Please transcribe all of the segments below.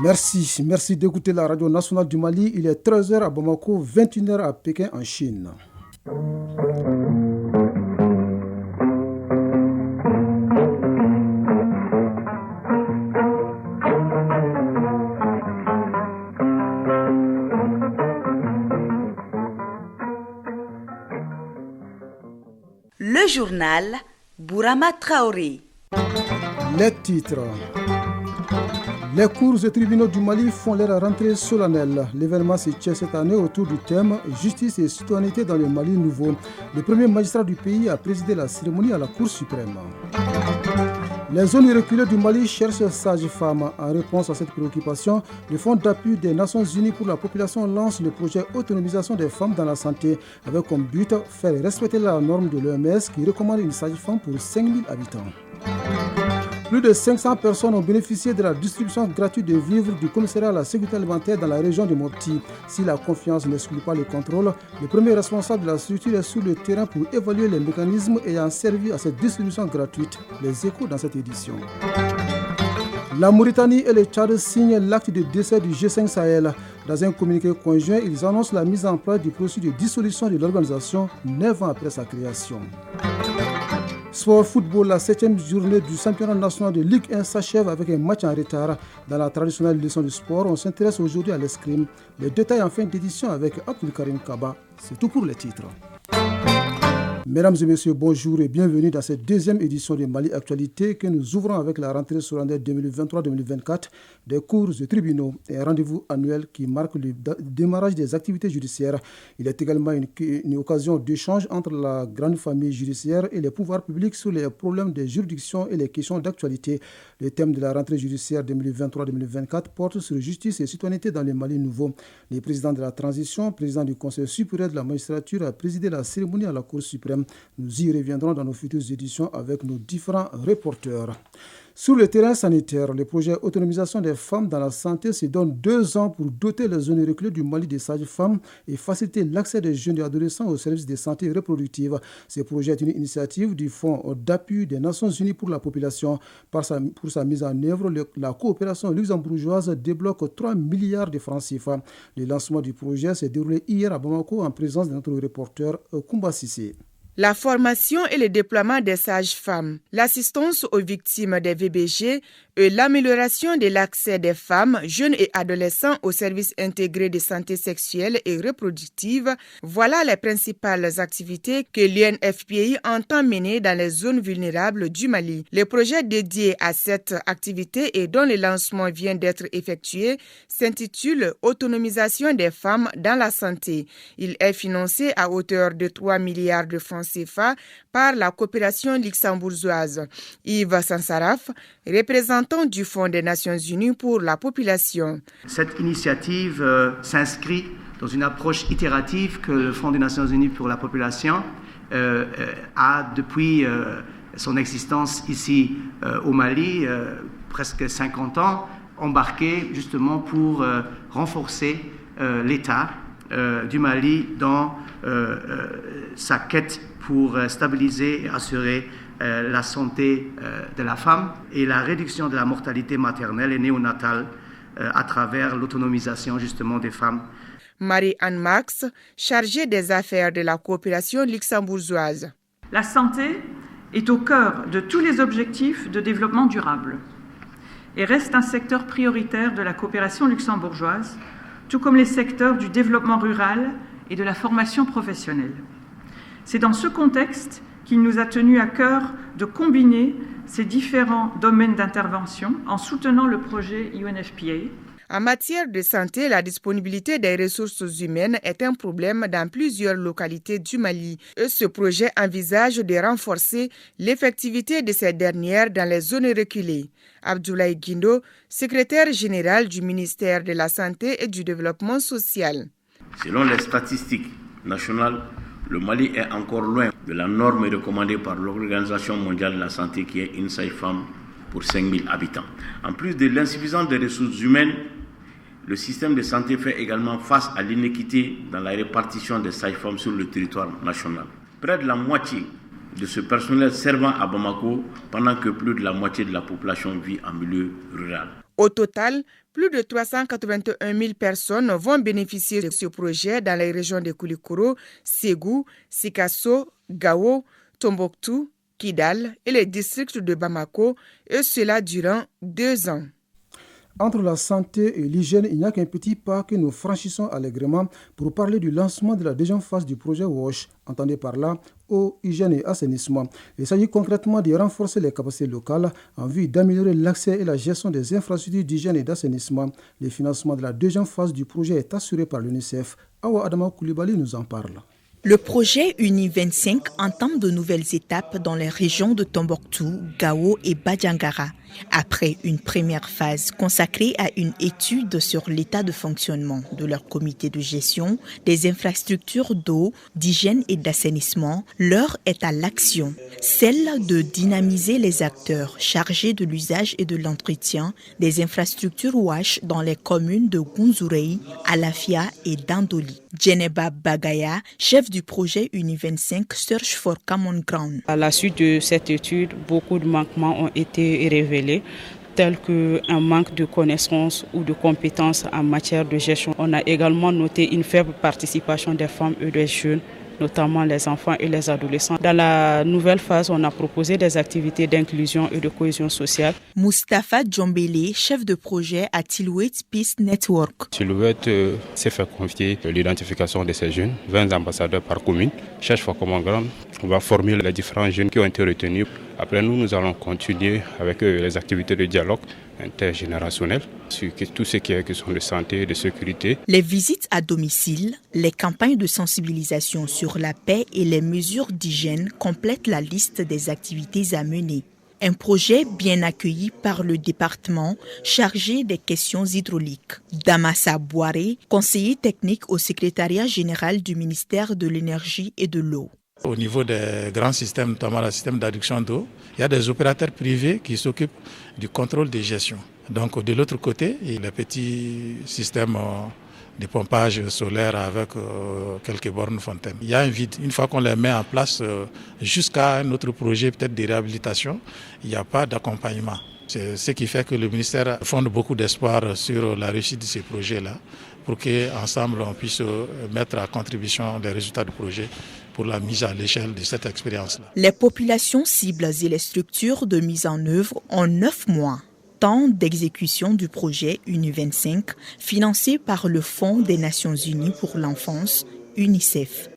Merci d'écouter la radio nationale du Mali. Il est 13h à Bamako, 21h à Pékin en Chine. Le journal Bourama Traoré. Les titres. Les cours et tribunaux du Mali font leur rentrée solennelle. L'événement se tient cette année autour du thème « Justice et citoyenneté dans le Mali nouveau ». Le premier magistrat du pays a présidé la cérémonie à la Cour suprême. Les zones reculées du Mali cherchent sages-femmes. En réponse à cette préoccupation, le Fonds d'appui des Nations Unies pour la population lance le projet Autonomisation des femmes dans la santé, avec comme but faire respecter la norme de l'OMS qui recommande une sage-femme pour 5000 habitants. Plus de 500 personnes ont bénéficié de la distribution gratuite de vivres du commissariat à la sécurité alimentaire dans la région de Mopti. Si la confiance n'exclut pas le contrôle, le premier responsable de la structure est sur le terrain pour évaluer les mécanismes ayant servi à cette distribution gratuite. Les échos dans cette édition. La Mauritanie et le Tchad signent l'acte de décès du G5 Sahel. Dans un communiqué conjoint, ils annoncent la mise en place du processus de dissolution de l'organisation 9 ans après sa création. Sport football, la 7e journée du championnat national de Ligue 1 s'achève avec un match en retard. Dans la traditionnelle leçon du sport, on s'intéresse aujourd'hui à l'escrime. Les détails en fin d'édition avec Abdul Karim Kaba. C'est tout pour les titres. Mesdames et messieurs, bonjour et bienvenue dans cette deuxième édition de Mali Actualité que nous ouvrons avec la rentrée solennelle 2023-2024 des cours et tribunaux et un rendez-vous annuel qui marque le démarrage des activités judiciaires. Il est également une occasion d'échange entre la grande famille judiciaire et les pouvoirs publics sur les problèmes des juridictions et les questions d'actualité. Le thème de la rentrée judiciaire 2023-2024 porte sur justice et citoyenneté dans le Mali nouveau. Le président de la transition, président du Conseil supérieur de la magistrature, a présidé la cérémonie à la Cour suprême. Nous y reviendrons dans nos futures éditions avec nos différents reporters. Sur le terrain sanitaire, le projet Autonomisation des femmes dans la santé se donne 2 ans pour doter les zones reculées du Mali des sages-femmes et faciliter l'accès des jeunes et adolescents aux services de santé reproductive. Ce projet est une initiative du Fonds d'appui des Nations Unies pour la population. Pour sa mise en œuvre, la coopération luxembourgeoise débloque 3 milliards de francs CFA. Le lancement du projet s'est déroulé hier à Bamako en présence de notre reporter Koumba Sissé. La formation et le déploiement des sages-femmes, l'assistance aux victimes des VBG et l'amélioration de l'accès des femmes, jeunes et adolescents aux services intégrés de santé sexuelle et reproductive, voilà les principales activités que l'UNFPI entend mener dans les zones vulnérables du Mali. Le projet dédié à cette activité et dont le lancement vient d'être effectué s'intitule « Autonomisation des femmes dans la santé ». Il est financé à hauteur de 3 milliards de francs CFA par la coopération luxembourgeoise. Yves Sansaraf, représentant du Fonds des Nations Unies pour la population. Cette initiative s'inscrit dans une approche itérative que le Fonds des Nations Unies pour la population a depuis son existence ici au Mali, presque 50 ans, embarqué justement pour renforcer l'État du Mali dans sa quête pour stabiliser et assurer la santé de la femme et la réduction de la mortalité maternelle et néonatale à travers l'autonomisation justement des femmes. Marie-Anne Max, chargée des affaires de la coopération luxembourgeoise. La santé est au cœur de tous les objectifs de développement durable et reste un secteur prioritaire de la coopération luxembourgeoise, tout comme les secteurs du développement rural et de la formation professionnelle. C'est dans ce contexte qu'il nous a tenu à cœur de combiner ces différents domaines d'intervention en soutenant le projet UNFPA. En matière de santé, la disponibilité des ressources humaines est un problème dans plusieurs localités du Mali. Et ce projet envisage de renforcer l'effectivité de ces dernières dans les zones reculées. Abdoulaye Guindo, secrétaire général du ministère de la Santé et du Développement social. Selon les statistiques nationales, le Mali est encore loin de la norme recommandée par l'Organisation mondiale de la santé qui est une sage-femme pour 5000 habitants. En plus de l'insuffisance des ressources humaines, le système de santé fait également face à l'inéquité dans la répartition des sages-femmes sur le territoire national. Près de la moitié de ce personnel servant à Bamako, pendant que plus de la moitié de la population vit en milieu rural. Au total, plus de 381 000 personnes vont bénéficier de ce projet dans les régions de Koulikoro, Ségou, Sikasso, Gao, Tombouctou, Kidal et les districts de Bamako, et cela durant 2 ans. Entre la santé et l'hygiène, il n'y a qu'un petit pas que nous franchissons allègrement pour parler du lancement de la deuxième phase du projet WASH, entendez par là eau, hygiène et assainissement. Il s'agit concrètement de renforcer les capacités locales en vue d'améliorer l'accès et la gestion des infrastructures d'hygiène et d'assainissement. Le financement de la deuxième phase du projet est assuré par l'UNICEF. Awa Adama Koulibaly nous en parle. Le projet Uni 25 entame de nouvelles étapes dans les régions de Tombouctou, Gao et Badjangara. Après une première phase consacrée à une étude sur l'état de fonctionnement de leur comité de gestion, des infrastructures d'eau, d'hygiène et d'assainissement, l'heure est à l'action, celle de dynamiser les acteurs chargés de l'usage et de l'entretien des infrastructures WASH dans les communes de Gounzourei, Alafia et Dandoli. Djeneba Bagaya, chef du projet Uni 25, Search for Common Ground. À la suite de cette étude, beaucoup de manquements ont été révélés, tels qu'un manque de connaissances ou de compétences en matière de gestion. On a également noté une faible participation des femmes et des jeunes, notamment les enfants et les adolescents. Dans la nouvelle phase, on a proposé des activités d'inclusion et de cohésion sociale. Moustapha Djombele, chef de projet à Tilwet Peace Network. Tilwet s'est fait confier l'identification de ces jeunes, 20 ambassadeurs par commune. Cherche for Common Ground, on va former les différents jeunes qui ont été retenus. Après nous allons continuer avec les activités de dialogue intergénérationnel sur tout ce qui est question de santé et de sécurité. Les visites à domicile, les campagnes de sensibilisation sur la paix et les mesures d'hygiène complètent la liste des activités à mener. Un projet bien accueilli par le département chargé des questions hydrauliques. Damassa Boiré, conseiller technique au secrétariat général du ministère de l'Énergie et de l'Eau. Au niveau des grands systèmes, notamment le système d'adduction d'eau, il y a des opérateurs privés qui s'occupent du contrôle des gestions. Donc de l'autre côté, il y a les petits systèmes de pompage solaire avec quelques bornes fontaines. Il y a un vide. Une fois qu'on les met en place, jusqu'à un autre projet peut-être de réhabilitation, il n'y a pas d'accompagnement. C'est ce qui fait que le ministère fonde beaucoup d'espoir sur la réussite de ces projets-là pour qu'ensemble on puisse mettre à contribution les résultats du projet pour la mise à l'échelle de cette expérience-là. Les populations cibles et les structures de mise en œuvre ont 9 mois. Temps d'exécution du projet Uni 25, financé par le Fonds des Nations Unies pour l'enfance, UNICEF.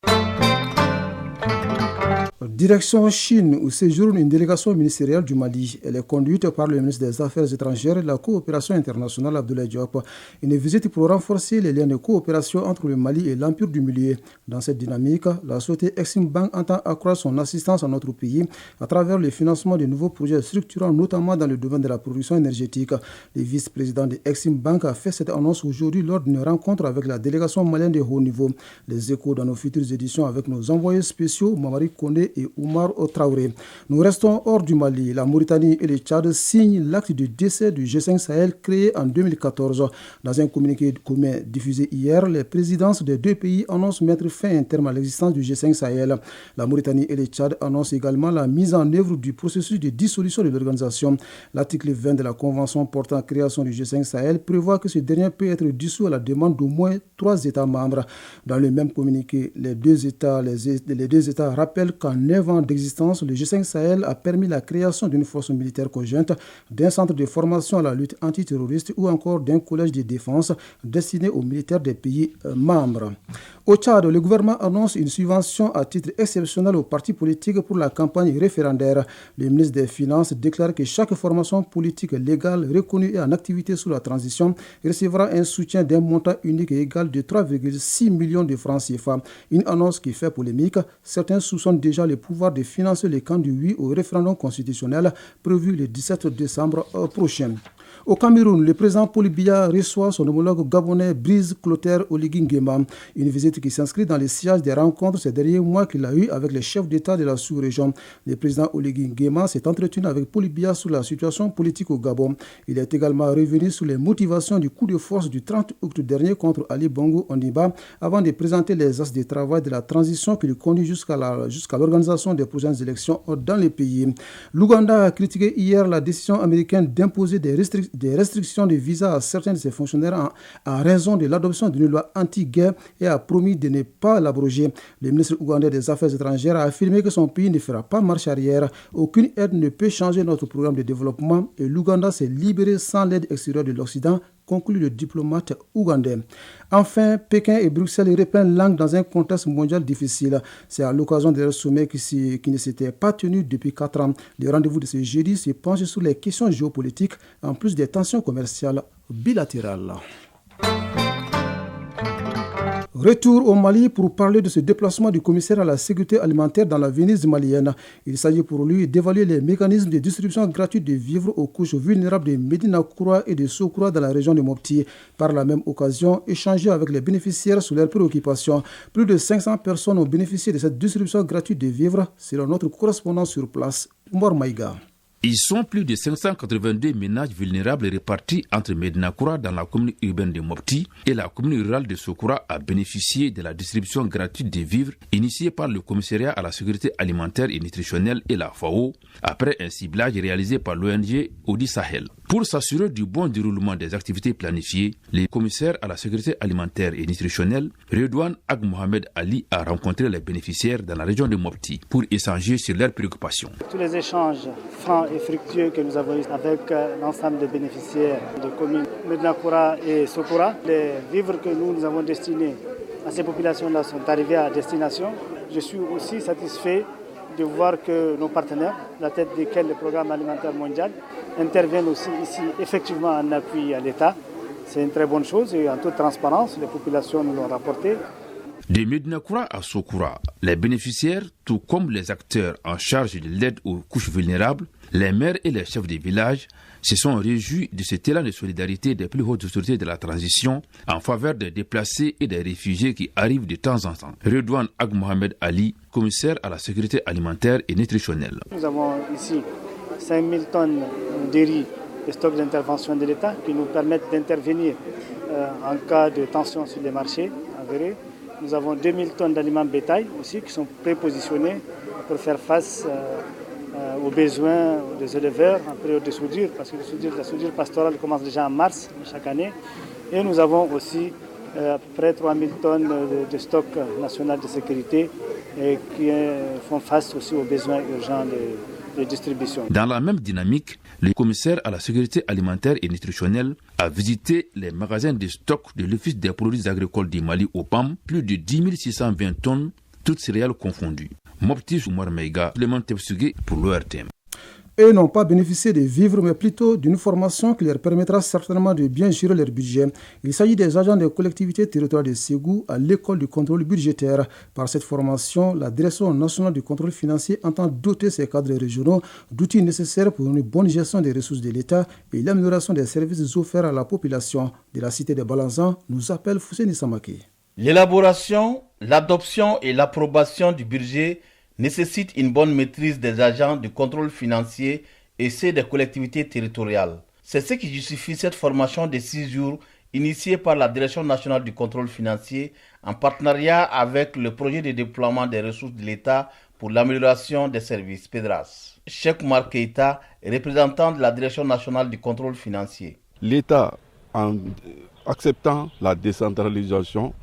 Direction Chine, où séjourne une délégation ministérielle du Mali. Elle est conduite par le ministre des Affaires étrangères et de la coopération internationale Abdoulaye Diop. Une visite pour renforcer les liens de coopération entre le Mali et l'Empire du Milieu. Dans cette dynamique, la société Exim Bank entend accroître son assistance à notre pays à travers le financement de nouveaux projets structurants, notamment dans le domaine de la production énergétique. Le vice-président de Exim Bank a fait cette annonce aujourd'hui lors d'une rencontre avec la délégation malienne de haut niveau. Les échos dans nos futures éditions avec nos envoyés spéciaux, Mamari Kondé et Oumar Traoré. Nous restons hors du Mali. La Mauritanie et le Tchad signent l'acte de décès du G5 Sahel créé en 2014. Dans un communiqué commun diffusé hier, les présidences des deux pays annoncent mettre fin un terme à l'existence du G5 Sahel. La Mauritanie et le Tchad annoncent également la mise en œuvre du processus de dissolution de l'organisation. L'article 20 de la Convention portant création du G5 Sahel prévoit que ce dernier peut être dissous à la demande d'au moins 3 États membres. Dans le même communiqué, les deux États rappellent qu'en 9 ans d'existence, le G5 Sahel a permis la création d'une force militaire conjointe, d'un centre de formation à la lutte antiterroriste ou encore d'un collège de défense destiné aux militaires des pays membres. Au Tchad, le gouvernement annonce une subvention à titre exceptionnel aux partis politiques pour la campagne référendaire. Le ministre des Finances déclare que chaque formation politique légale reconnue et en activité sous la transition recevra un soutien d'un montant unique et égal de 3,6 millions de francs CFA. Une annonce qui fait polémique. Certains soupçonnent déjà le pouvoir de financer les candidats oui au référendum constitutionnel prévu le 17 décembre prochain. Au Cameroun, le président Paul Biya reçoit son homologue gabonais Brice Clotaire Oligui Nguema. Une visite qui s'inscrit dans le sillage des rencontres ces derniers mois qu'il a eues avec les chefs d'État de la sous-région. Le président Oligui Nguema s'est entretenu avec Paul Biya sur la situation politique au Gabon. Il est également revenu sur les motivations du coup de force du 30 août dernier contre Ali Bongo Ondimba avant de présenter les axes de travail de la transition qui lui conduit jusqu'à l'organisation des prochaines élections dans le pays. L'Ouganda a critiqué hier la décision américaine d'imposer des restrictions des restrictions de visa à certains de ses fonctionnaires en raison de l'adoption d'une loi anti-guerre et a promis de ne pas l'abroger. Le ministre ougandais des Affaires étrangères a affirmé que son pays ne fera pas marche arrière. Aucune aide ne peut changer notre programme de développement et l'Ouganda s'est libéré sans l'aide extérieure de l'Occident, conclut le diplomate ougandais. Enfin, Pékin et Bruxelles reprennent langue dans un contexte mondial difficile. C'est à l'occasion de leur sommet qui ne s'était pas tenu depuis 4 ans. Le rendez-vous de ce jeudi se penche sur les questions géopolitiques, en plus des tensions commerciales bilatérales. Retour au Mali pour parler de ce déplacement du commissaire à la sécurité alimentaire dans la Venise malienne. Il s'agit pour lui d'évaluer les mécanismes de distribution gratuite de vivres aux couches vulnérables de Médina Koura et de Sokoura dans la région de Mopti. Par la même occasion, échanger avec les bénéficiaires sur leurs préoccupations. Plus de 500 personnes ont bénéficié de cette distribution gratuite de vivres, selon notre correspondant sur place, Oumar Maïga. Ils sont plus de 582 ménages vulnérables répartis entre Médina Koura dans la commune urbaine de Mopti et la commune rurale de Sokoura à bénéficier de la distribution gratuite des vivres initiée par le commissariat à la sécurité alimentaire et nutritionnelle et la FAO après un ciblage réalisé par l'ONG Audi Sahel. Pour s'assurer du bon déroulement des activités planifiées, le commissaire à la sécurité alimentaire et nutritionnelle, Redouane Ag Mohamed Ali, a rencontré les bénéficiaires dans la région de Mopti pour échanger sur leurs préoccupations. Tous les échanges francs et fructueux que nous avons eu avec l'ensemble des bénéficiaires de communes Médina Koura et Sokoura, les vivres que nous avons destinés à ces populations-là sont arrivés à destination. Je suis aussi satisfait de voir que nos partenaires, la tête desquels le programme alimentaire mondial, interviennent aussi ici effectivement en appui à l'État. C'est une très bonne chose et en toute transparence, les populations nous l'ont rapporté. De Médina Koura à Sokoura, les bénéficiaires, tout comme les acteurs en charge de l'aide aux couches vulnérables, les maires et les chefs des villages, se sont réjouis de cet élan de solidarité des plus hautes autorités de la transition en faveur des déplacés et des réfugiés qui arrivent de temps en temps. Redouane Ag Mohamed Ali, commissaire à la sécurité alimentaire et nutritionnelle. Nous avons ici 5000 tonnes de riz et stocks d'intervention de l'État qui nous permettent d'intervenir en cas de tension sur les marchés avérés. Nous avons 2000 tonnes d'aliments bétail aussi qui sont prépositionnés pour faire face aux besoins des éleveurs en période de soudure, parce que la soudure pastorale commence déjà en mars chaque année. Et nous avons aussi à peu près 3000 tonnes de stock national de sécurité qui font face aussi aux besoins urgents de distribution. Dans la même dynamique, le commissaire à la sécurité alimentaire et nutritionnelle a visité les magasins de stock de l'Office des produits agricoles du Mali au PAM, plus de 10 620 tonnes, toutes céréales confondues. Mopti Oumar Maïga, Clément Tepsugé pour l'ORTM. Eux n'ont pas bénéficié de vivres, mais plutôt d'une formation qui leur permettra certainement de bien gérer leur budget. Il s'agit des agents des collectivités territoriales de Ségou à l'école du contrôle budgétaire. Par cette formation, la Direction nationale du contrôle financier entend doter ses cadres régionaux d'outils nécessaires pour une bonne gestion des ressources de l'État et l'amélioration des services offerts à la population. De la cité de Balanzan, nous appelle Fousséni Samake. L'élaboration, l'adoption et l'approbation du budget nécessite une bonne maîtrise des agents du contrôle financier et ceux des collectivités territoriales. C'est ce qui justifie cette formation de 6 jours initiée par la Direction nationale du contrôle financier en partenariat avec le projet de déploiement des ressources de l'État pour l'amélioration des services PEDRAS. Cheikh Oumar Keïta, représentant de la Direction nationale du contrôle financier. L'État, en acceptant la décentralisation,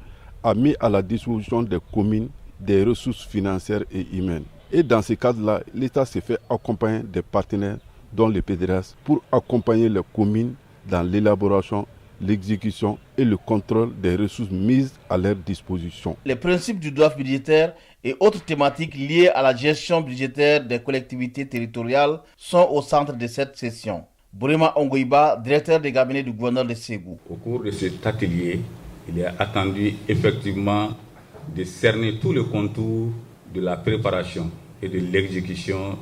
a mis à la disposition des communes des ressources financières et humaines. Et dans ce cadre-là, l'État s'est fait accompagner des partenaires, dont les PEDRAS, pour accompagner les communes dans l'élaboration, l'exécution et le contrôle des ressources mises à leur disposition. Les principes du DOAF budgétaire et autres thématiques liées à la gestion budgétaire des collectivités territoriales sont au centre de cette session. Bourima Ongoiba, directeur des cabinets du gouverneur de Ségou. Au cours de cet atelier, il est attendu effectivement de cerner tout le contour de la préparation et de l'exécution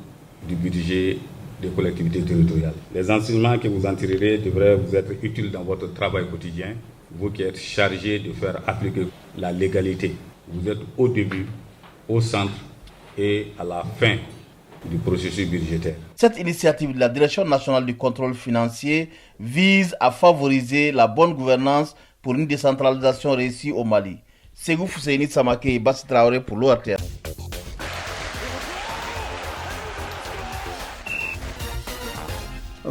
du budget des collectivités territoriales. Les enseignements que vous en tirerez devraient vous être utiles dans votre travail quotidien, vous qui êtes chargés de faire appliquer la légalité. Vous êtes au début, au centre et à la fin du processus budgétaire. Cette initiative de la Direction nationale du contrôle financier vise à favoriser la bonne gouvernance pour une décentralisation réussie au Mali. Ségou Fousséni Samake et Bassi Traoré pour l'ORTM.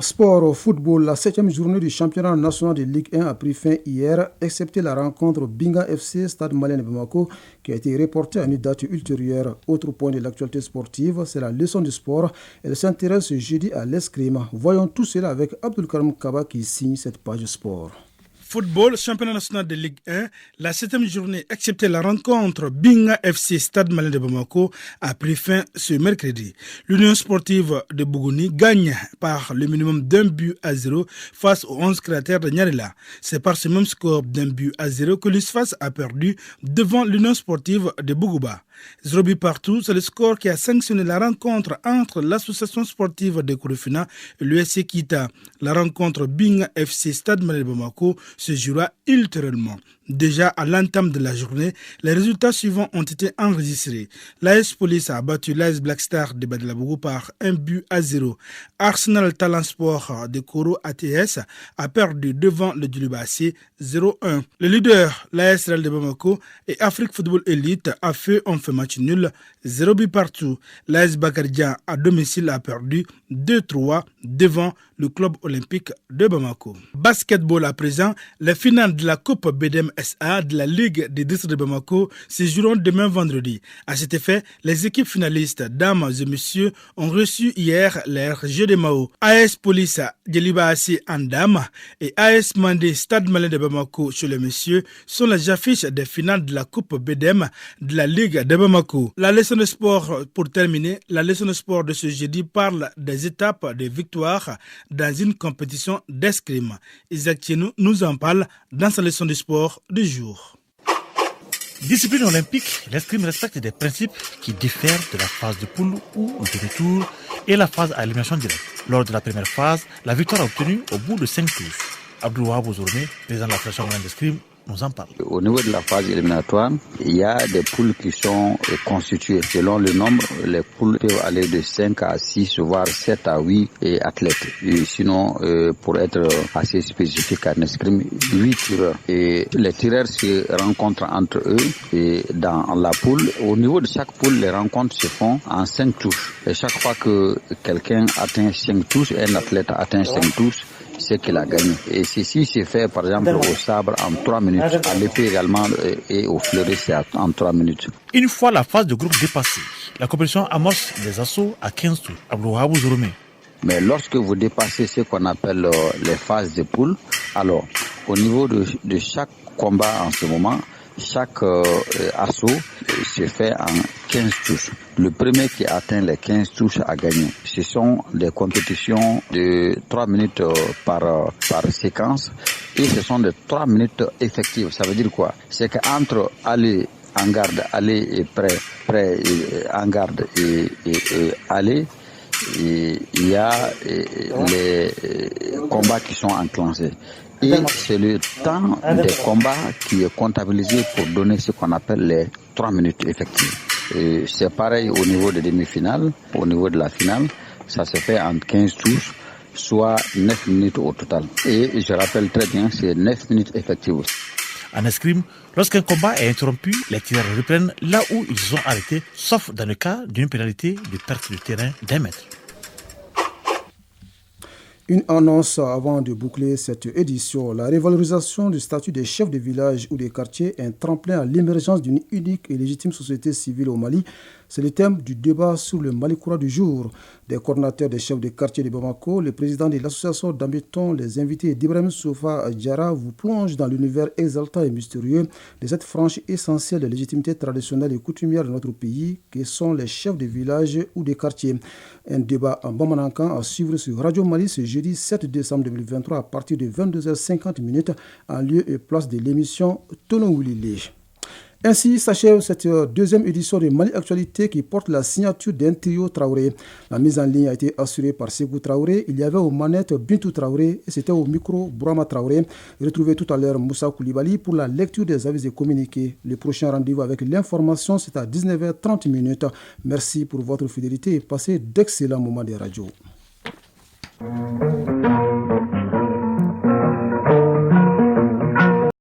Sport football, la 7e journée du championnat national de Ligue 1 a pris fin hier, excepté la rencontre Binga FC Stade Malien de Bamako qui a été reportée à une date ultérieure. Autre point de l'actualité sportive, c'est la leçon du sport. Elle s'intéresse jeudi à l'escrime. Voyons tout cela avec Abdul Karim Kaba qui signe cette page sport. Football, championnat national de Ligue 1, la 7e journée, excepté la rencontre Binga FC Stade Malien de Bamako, a pris fin ce mercredi. L'Union sportive de Bougouni gagne par le minimum d'1-0 face aux 11 créateurs de Nyarela. C'est par ce même score d'1-0 que l'USFAS a perdu devant l'Union sportive de Bougouba. 0 but partout, c'est le score qui a sanctionné la rencontre entre l'association sportive de Korofina et l'USC Kita. La rencontre Binga FC Stade Malien de Bamako se jouera ultérieurement. Déjà à l'entame de la journée, les résultats suivants ont été enregistrés. L'AS Police a battu l'AS Black Star de Badalabougou par 1-0. Arsenal Talent Sport de Koro ATS a perdu devant le Djulubassi 0-1. Le leader, l'AS Real de Bamako et Afrique Football Elite a fait match nul, 0 but partout. L'AS Bakardia à domicile a perdu 2-3 devant le club olympique de Bamako. Basketball à présent, les finales de la Coupe BDM SA de la Ligue des districts de Bamako se joueront demain vendredi. À cet effet, les équipes finalistes, dames et messieurs, ont reçu hier leur jeu de Mao. AS Police Djelibaassi en dames et AS Mandé Stade Malien de Bamako chez les messieurs sont les affiches des finales de la Coupe BDM de la Ligue de Bamako. La leçon de sport, pour terminer, la leçon de sport de ce jeudi parle des étapes de victoire dans une compétition d'escrime. Isaac Tienou nous en parle dans sa leçon de sport du jour. Discipline olympique, l'escrime respecte des principes qui diffèrent de la phase de poule ou de retour et la phase à élimination directe. Lors de la première phase, la victoire est obtenue au bout de 5 touches. Abdou Wahab Ozormé, président de la Fédération d'escrime, nous en parle. Au niveau de la phase éliminatoire, il y a des poules qui sont constituées. Selon le nombre, les poules peuvent aller de 5 à 6, voire 7 à 8 athlètes. Et sinon, pour être assez spécifique en escrime, 8 tireurs. Et les tireurs se rencontrent entre eux et dans la poule. Au niveau de chaque poule, les rencontres se font en 5 touches. Et chaque fois que quelqu'un atteint 5 touches, un athlète atteint 5 touches, c'est qu'il a gagné. Et ceci se fait par exemple au sabre en 3 minutes, à l'épée également et au fleuret c'est en 3 minutes. Une fois la phase de groupe dépassée, la compétition amorce des assauts à 15 tours. Abdou Wahab Ozormé. Mais lorsque vous dépassez ce qu'on appelle les phases de poule, alors au niveau de chaque combat en ce moment, chaque assaut se fait en 15 touches. Le premier qui atteint les 15 touches a gagné. Ce sont des compétitions de 3 minutes par séquence et ce sont de 3 minutes effectives. Ça veut dire quoi? C'est qu'entre aller en garde, aller et prêt en garde et aller, il y a les combats qui sont enclenchés. Et c'est le temps des combats qui est comptabilisé pour donner ce qu'on appelle les 3 minutes effectives. Et c'est pareil au niveau des demi-finales, au niveau de la finale, ça se fait en 15 touches, soit 9 minutes au total. Et je rappelle très bien, c'est 9 minutes effectives. En escrime, lorsqu'un combat est interrompu, les tireurs reprennent là où ils sont arrêtés, sauf dans le cas d'une pénalité de perte de terrain d'1 mètre. Une annonce avant de boucler cette édition. La révalorisation du statut des chefs de village ou des quartiers est un tremplin à l'émergence d'une unique et légitime société civile au Mali. C'est le thème du débat sur le Mali Koura du jour. Des coordinateurs des chefs de quartier de Bamako, le président de l'association d'Ambeton, les invités d'Ibrahim Soufa Diara vous plongent dans l'univers exaltant et mystérieux de cette frange essentielle de légitimité traditionnelle et coutumière de notre pays, qui sont les chefs de village ou des quartiers. Un débat en Bamanankan à suivre sur Radio Mali ce jeudi 7 décembre 2023 à partir de 22h50 en lieu et place de l'émission Tono Wilili. Ainsi s'achève cette deuxième édition de Mali Actualité qui porte la signature d'un trio Traoré. La mise en ligne a été assurée par Ségou Traoré. Il y avait aux manettes Bintou Traoré et c'était au micro Bourama Traoré. Retrouvez tout à l'heure Moussa Koulibaly pour la lecture des avis et communiqués. Le prochain rendez-vous avec l'information, c'est à 19h30. Merci pour votre fidélité et passez d'excellents moments de radio.